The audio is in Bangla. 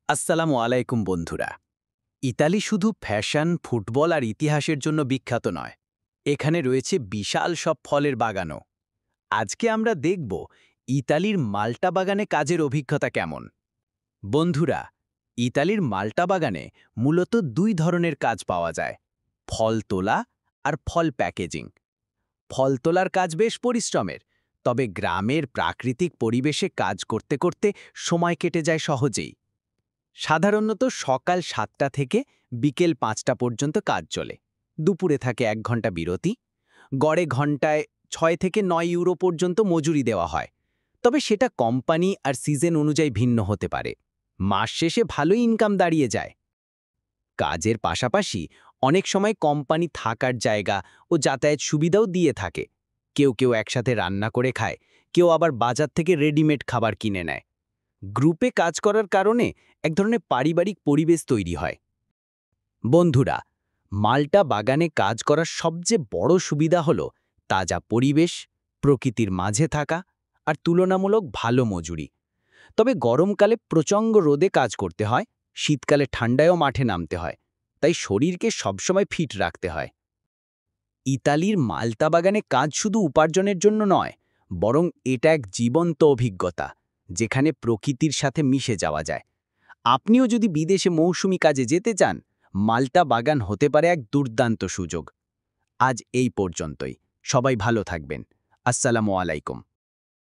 আসসালামু আলাইকুম বন্ধুরা। ইতালি শুধু ফ্যাশন, ফুটবল আর ইতিহাসের জন্য বিখ্যাত নয়। এখানে রয়েছে বিশাল সব ফলের বাগানও। আজকে আমরা দেখব ইতালির মাল্টা বাগানে কাজের অভিজ্ঞতা কেমন। বন্ধুরা, ইতালির মাল্টা বাগানে মূলত দুই ধরনের কাজ পাওয়া যায়: ফল তোলা আর ফল প্যাকেজিং। ফল তোলার কাজ বেশ পরিশ্রমের, তবে গ্রামের প্রাকৃতিক পরিবেশে কাজ করতে করতে সময় কেটে যায় সহজেই। সাধারণত সকাল ৭টা থেকে বিকেল ৫টা পর্যন্ত কাজ চলে। দুপুরে থাকে ১ ঘন্টা বিরতি। গড়ে ঘন্টায় ৬ থেকে ৯ ইউরো পর্যন্ত মজুরি দেওয়া হয়। তবে সেটা কোম্পানি আর সিজন অনুযায়ী ভিন্ন হতে পারে। মাস শেষে ভালোই ইনকাম দাঁড়িয়ে যায়। কাজের পাশাপাশি অনেক সময় কোম্পানি থাকার জায়গা ও যাতায়াত সুবিধাও দিয়ে থাকে। কেউ কেউ একসাথে রান্না করে খায়, কেউ আবার বাজার থেকে রেডিমেড খাবার কিনে নেয়। গ্রুপে কাজ করার কারণে এক ধরনের পারিবারিক পরিবেশ তৈরি হয়। বন্ধুরা, মাল্টা বাগানে কাজ করার সবচেয়ে বড় সুবিধা হলো তাজা পরিবেশ, প্রকৃতির মাঝে থাকা আর তুলনামূলক ভালো মজুরি। তবে গরমকালে প্রচণ্ড রোদে কাজ করতে হয়, শীতকালে ঠান্ডায়ও মাঠে নামতে হয়, তাই শরীরকে সবসময় ফিট রাখতে হয়। ইতালির মাল্টা বাগানে কাজ শুধু উপার্জনের জন্য নয়, বরং এটা এক জীবন্ত অভিজ্ঞতা, যেখানে প্রকৃতির সাথে মিশে যাওয়া যায়। আপনিও যদি বিদেশে মৌসুমি কাজে যেতে চান, মাল্টা বাগান হতে পারে এক দুর্দান্ত সুযোগ। আজ এই পর্যন্তই। সবাই ভালো থাকবেন। আসসালামু আলাইকুম।